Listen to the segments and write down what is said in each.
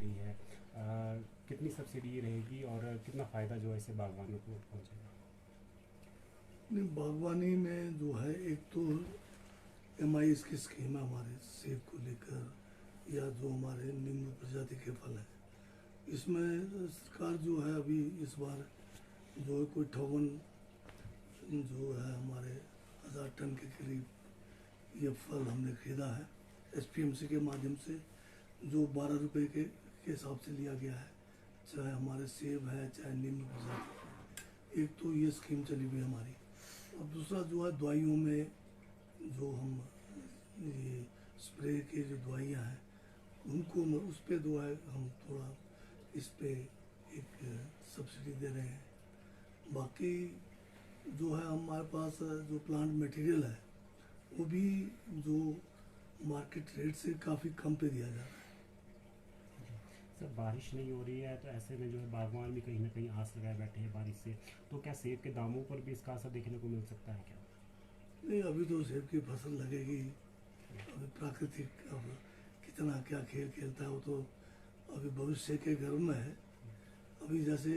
रही है, कितनी सब्सिडी रहेगी और कितना फ़ायदा जो है इससे बागवानों को पहुँचेगा? नहीं, बागवानी में जो है एक तो MIS की स्कीम है हमारे सेब को लेकर, या जो हमारे निम्न प्रजाति के फल हैं, इसमें सरकार जो है अभी इस बार जो है कोई 58 जो है हमारे 1000 टन के करीब ये फल हमने खरीदा है SPMC के माध्यम से, जो 12 रुपये के हिसाब से लिया गया है, चाहे हमारे सेब है चाहे निम्न प्रजाति। एक तो ये स्कीम चली हुई हमारी, और दूसरा जो है दवाइयों में जो हम ये स्प्रे के जो दवाइयाँ हैं उनको उस पर जो है हम थोड़ा इस पे एक सब्सिडी दे रहे हैं। बाकी जो है हमारे पास जो प्लांट मटेरियल है वो भी जो मार्केट रेट से काफ़ी कम पे दिया जा रहा है। सर, बारिश नहीं हो रही है तो ऐसे में जो है बागवान भी कहीं ना कहीं आस लगाए बैठे हैं बारिश से, तो क्या सेब के दामों पर भी इसका असर देखने को मिल सकता है क्या? नहीं, अभी तो सेब की फसल लगेगी, अभी प्राकृतिक अब कितना क्या खेल खेलता है वो तो अभी भविष्य के गर्भ में है। अभी जैसे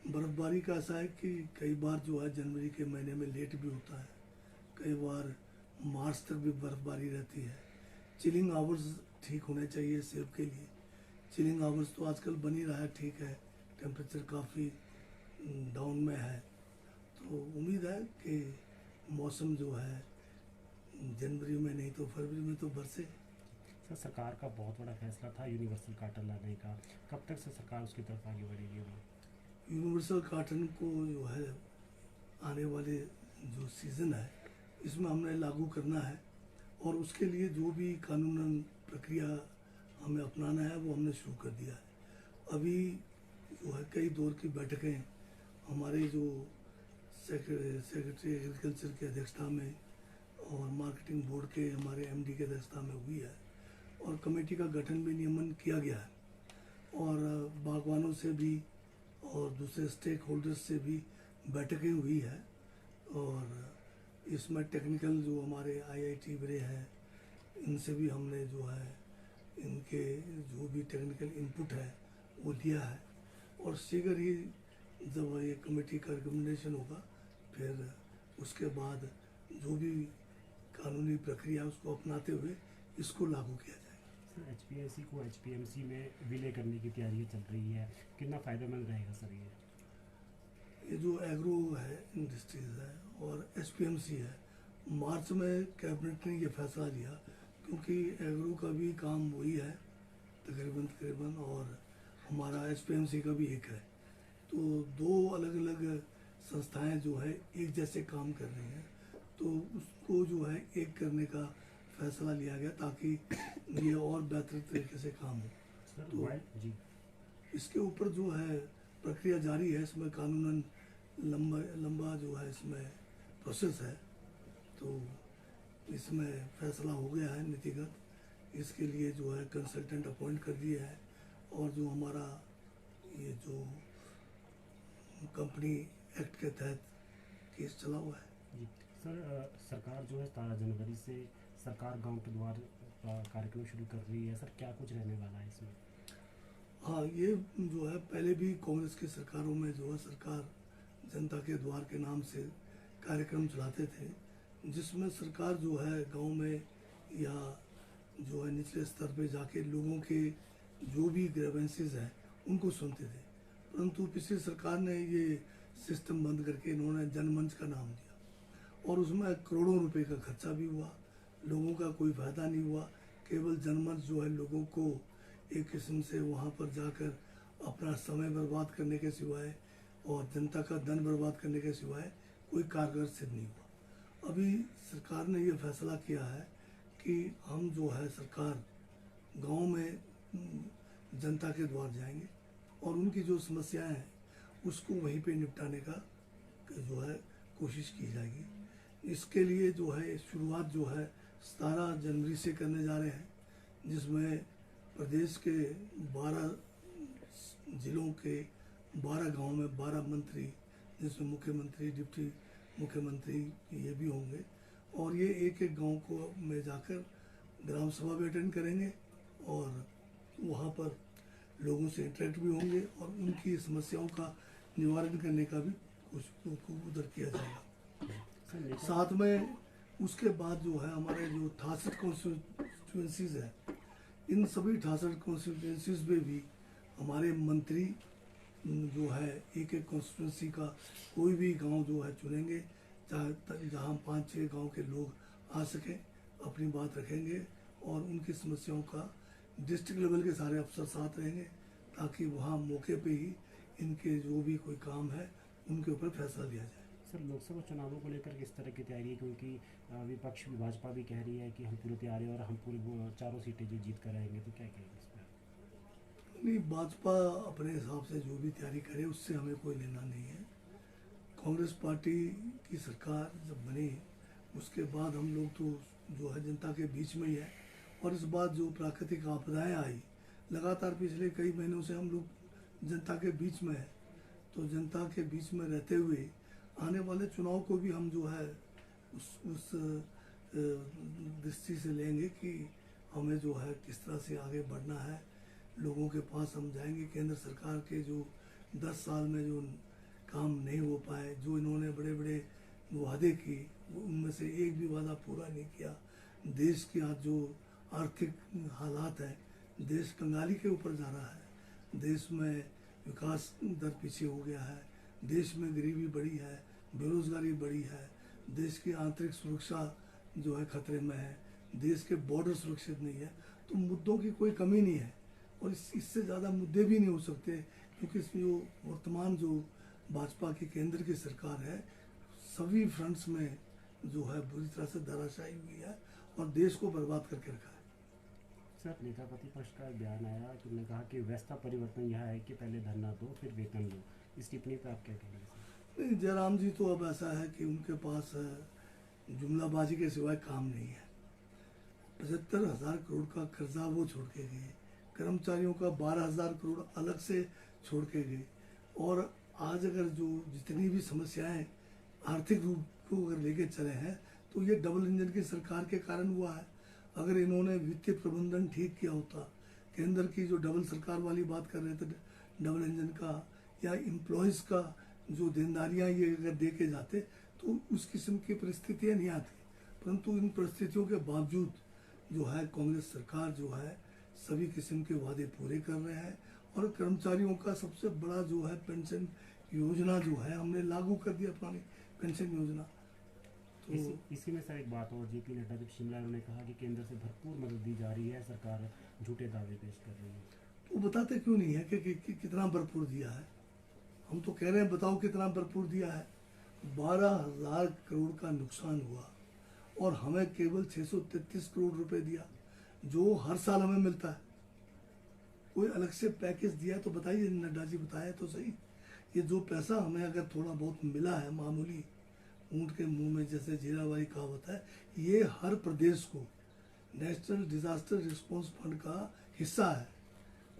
बर्फबारी का ऐसा है कि कई बार जो है जनवरी के महीने में लेट भी होता है, कई बार मार्च तक भी बर्फबारी रहती है। चिलिंग आवर्स ठीक होने चाहिए सेब के लिए, चिलिंग आवर्स तो आजकल बन ही रहा है, ठीक है, टेम्परेचर काफ़ी डाउन में है, तो उम्मीद है कि मौसम जो है जनवरी में नहीं तो फरवरी में तो बरसे। सर, सरकार का बहुत बड़ा फैसला था यूनिवर्सल कार्टन लाने का, कब तक से सरकार उसकी तरफ आगे बढ़ेगी? वो यूनिवर्सल कार्टन को जो है आने वाले जो सीज़न है इसमें हमने लागू करना है, और उसके लिए जो भी कानूनन प्रक्रिया हमें अपनाना है वो हमने शुरू कर दिया है। अभी जो है कई दौर की बैठकें हमारे जो सेक्रेटरी एग्रीकल्चर की अध्यक्षता में और मार्केटिंग बोर्ड के हमारे MD की अध्यक्षता में हुई है, और कमेटी का गठन भी नियमन किया गया है, और बागवानों से भी और दूसरे स्टेक होल्डर्स से भी बैठकें हुई है, और इसमें टेक्निकल जो हमारे IIT बड़े हैं इनसे भी हमने जो है इनके जो भी टेक्निकल इनपुट है वो लिया है, और शीघ्र ही जब ये कमेटी का रिकमेंडेशन होगा फिर उसके बाद जो भी कानूनी प्रक्रिया उसको अपनाते हुए इसको लागू किया जाएगा। सर, HPSC को HPMC में विलय करने की तैयारियां चल रही है, कितना फ़ायदेमंद रहेगा सर ये? ये जो एग्रो है इंडस्ट्रीज है और SPMC है, मार्च में कैबिनेट ने ये फैसला लिया, क्योंकि एग्रो का भी काम वही है तकरीबन, और हमारा SPMC का भी एक है, तो दो अलग अलग संस्थाएं जो है एक जैसे काम कर रही हैं, तो उसको जो है एक करने का फैसला लिया गया ताकि ये और बेहतर तरीके से काम हो। सर, तो जी, इसके ऊपर जो है प्रक्रिया जारी है, इसमें कानूनन लंबा जो है इसमें प्रोसेस है, तो इसमें फैसला हो गया है नीतिगत, इसके लिए जो है कंसल्टेंट अपॉइंट कर दिए है, और जो हमारा ये जो कंपनी एक्ट के तहत केस चला हुआ है। जी। सर, सरकार जो है 17 जनवरी से सरकार गांव के द्वार कार्यक्रम शुरू कर रही है, सर क्या कुछ रहने वाला है इसमें? हाँ, ये जो है पहले भी कांग्रेस की सरकारों में जो है सरकार जनता के द्वार के नाम से कार्यक्रम चलाते थे, जिसमें सरकार जो है गांव में या जो है निचले स्तर पे जाके लोगों के जो भी ग्रेवेंसेस हैं उनको सुनते थे। परंतु पिछली सरकार ने ये सिस्टम बंद करके इन्होंने जनमंच का नाम दिया, और उसमें करोड़ों रुपए का खर्चा भी हुआ, लोगों का कोई फायदा नहीं हुआ, केवल जनमंच जो है लोगों को एक किस्म से वहाँ पर जाकर अपना समय बर्बाद करने के सिवाय और जनता का धन बर्बाद करने के सिवाय कोई कारगर सिद्ध नहीं हुआ। अभी सरकार ने ये फैसला किया है कि हम जो है सरकार गांव में जनता के द्वार जाएंगे, और उनकी जो समस्याएं हैं उसको वहीं पे निपटाने का जो है कोशिश की जाएगी। इसके लिए जो है शुरुआत जो है 17 जनवरी से करने जा रहे हैं, जिसमें प्रदेश के 12 जिलों के 12 गांव में 12 मंत्री, जिसमें मुख्यमंत्री, डिप्टी मुख्यमंत्री ये भी होंगे, और ये एक एक गांव को में जाकर ग्राम सभा भी अटेंड करेंगे, और वहाँ पर लोगों से इंटरेक्ट भी होंगे और उनकी समस्याओं का निवारण करने का भी कुछ उधर किया जाएगा। सर नेता साथ में उसके बाद जो है हमारे जो 68 कॉन्स्टिट्यूंसीज है, इन सभी 68 कॉन्स्टिट्यूंसीज में भी हमारे मंत्री जो है एक एक कॉन्स्टिट्यूंसी का कोई भी गांव जो है चुनेंगे, जहां 5-6 गांव के लोग आ सकें, अपनी बात रखेंगे और उनकी समस्याओं का डिस्ट्रिक्ट लेवल के सारे अफसर साथ रहेंगे, ताकि वहां मौके पे ही इनके जो भी कोई काम है उनके ऊपर फैसला लिया जाए। सर लोकसभा चुनावों को लेकर किस तरह की तैयारी है, क्योंकि विपक्ष भी भाजपा भी कह रही है कि हम पूरे तैयार हैं और हम पूरी वो 4 सीटें जो जीत कर आएंगे, तो क्या कहेंगे इस पर? नहीं, भाजपा अपने हिसाब से जो भी तैयारी करे उससे हमें कोई लेना नहीं है। कांग्रेस पार्टी की सरकार जब बनी उसके बाद हम लोग तो जो है जनता के बीच में ही है, और इस बार जो प्राकृतिक आपदाएं आई लगातार पिछले कई महीनों से हम लोग जनता के बीच में है, तो जनता के बीच में रहते हुए आने वाले चुनाव को भी हम जो है उस दृष्टि से लेंगे कि हमें जो है किस तरह से आगे बढ़ना है। लोगों के पास हम जाएंगे। केंद्र सरकार के जो 10 साल में जो काम नहीं हो पाए, जो इन्होंने बड़े बड़े वादे किए, उनमें से एक भी वादा पूरा नहीं किया। देश की आज जो आर्थिक हालात है, देश कंगाली के ऊपर जा रहा है, देश में विकास दर पीछे हो गया है, देश में गरीबी बढ़ी है, बेरोजगारी बढ़ी है, देश की आंतरिक सुरक्षा जो है खतरे में है, देश के बॉर्डर सुरक्षित नहीं है। तो मुद्दों की कोई कमी नहीं है और इससे ज़्यादा मुद्दे भी नहीं हो सकते, क्योंकि इसमें जो वर्तमान जो भाजपा की केंद्र की सरकार है सभी फ्रंट्स में जो है बुरी तरह से धराशायी हुई है और देश को बर्बाद करके रखा है। सर नेता प्रतिपक्ष का बयान आया कि उन्होंने कहा कि व्यवस्था परिवर्तन यह है कि पहले धरना दो फिर वेतन दो, इस टिप्पणी पर आप क्या कहेंगे सर? नहीं, जयराम जी तो अब ऐसा है कि उनके पास जुमलाबाजी के सिवाय काम नहीं है। 75,000 करोड़ का कर्जा वो छोड़ के गए, कर्मचारियों का 12,000 करोड़ अलग से छोड़ के गए, और आज अगर जो जितनी भी समस्याएं आर्थिक रूप को अगर लेके चले हैं तो ये डबल इंजन की सरकार के कारण हुआ है। अगर इन्होंने वित्तीय प्रबंधन ठीक किया होता, केंद्र की जो डबल सरकार वाली बात कर रहे थे डबल इंजन का, या एम्प्लॉयज का जो देनदारियां ये अगर दे के जाते तो उस किस्म की परिस्थितियां नहीं आती। परंतु इन परिस्थितियों के बावजूद जो है कांग्रेस सरकार जो है सभी किस्म के वादे पूरे कर रहे हैं, और कर्मचारियों का सबसे बड़ा जो है पेंशन योजना जो है हमने लागू कर दिया, पुरानी पेंशन योजना। तो इसी में सर एक बात और, जेपी नड्डा जब शिमला उन्होंने कहा कि केंद्र से भरपूर मदद दी जा रही है, सरकार झूठे दावे पेश कर रही है। तो बताते क्यों नहीं है कि कितना भरपूर दिया है? हम तो कह रहे हैं बताओ कितना भरपूर दिया है। 12,000 करोड़ का नुकसान हुआ और हमें केवल 633 करोड़ रुपए दिया, जो हर साल हमें मिलता है। कोई अलग से पैकेज दिया है तो बताइए, नड्डा जी बताए तो सही। ये जो पैसा हमें अगर थोड़ा बहुत मिला है, मामूली ऊंट के मुंह में जैसे जीरा वाली कहावत है, ये हर प्रदेश को नेशनल डिजास्टर रिस्पांस फंड का हिस्सा है।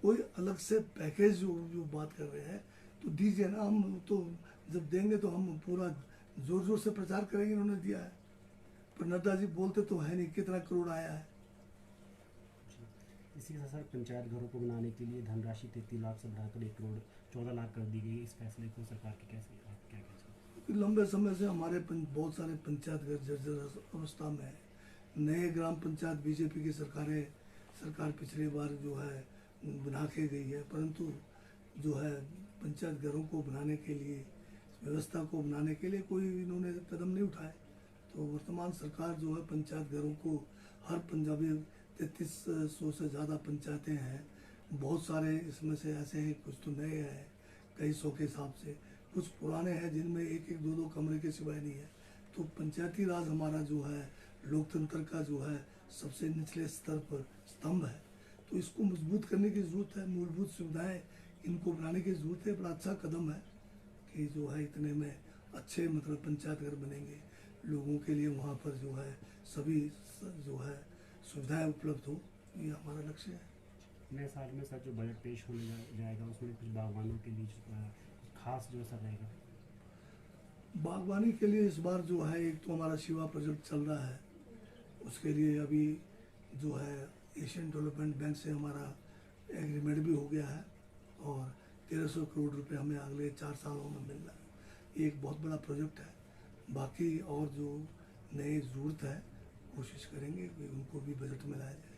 कोई अलग से पैकेज जो बात कर रहे हैं तो दीजिए ना, हम तो जब देंगे तो हम पूरा जोर जोर से प्रचार करेंगे इन्होंने दिया है। पर नड्डा जी बोलते तो है नहीं कितना करोड़ आया है। इसी के साथ सर पंचायत घरों को बनाने के लिए धनराशि 33 लाख से बढ़ाकर 1 करोड़ 14 लाख कर दी गई। इस फैसले को सरकार के कैसे आप क्या कहते हैं? लंबे समय से हमारे बहुत सारे पंचायत घर जर्जर अवस्था में है। नए ग्राम पंचायत बीजेपी की सरकार पिछली बार जो है बना के गई है, परंतु जो है पंचायत घरों को बनाने के लिए, व्यवस्था को बनाने के लिए कोई इन्होंने कदम नहीं उठाए। तो वर्तमान सरकार जो है पंचायत घरों को हर पंजाबी 3300 से ज़्यादा पंचायतें हैं, बहुत सारे इसमें से ऐसे हैं, कुछ तो नए हैं कई सौ के हिसाब से, कुछ पुराने हैं जिनमें एक एक दो दो कमरे के सिवाय नहीं है। तो पंचायती राज हमारा जो है लोकतंत्र का जो है सबसे निचले स्तर पर स्तंभ है, तो इसको मजबूत करने की ज़रूरत है। मूलभूत सुविधाएं इनको बनाने की ज़रूरत है। बड़ा अच्छा कदम है कि जो है इतने में अच्छे मतलब पंचायत घर बनेंगे, लोगों के लिए वहाँ पर जो है सभी जो है सुविधाएं उपलब्ध हो, ये हमारा लक्ष्य है। नए साल में सर जो बजट पेश होने जाएगा उसमें कुछ बागवानों के लिए खास जो सर रहेगा? बागवानी के लिए इस बार जो है एक तो हमारा शिवा प्रोजेक्ट चल रहा है, उसके लिए अभी जो है एशियन डेवलपमेंट बैंक से हमारा एग्रीमेंट भी हो गया है और 1300 करोड़ रुपए हमें अगले 4 सालों में मिल रहा है। ये एक बहुत बड़ा प्रोजेक्ट है। बाकी और जो नई ज़रूरत है कोशिश करेंगे कि उनको भी बजट में लाया जाए।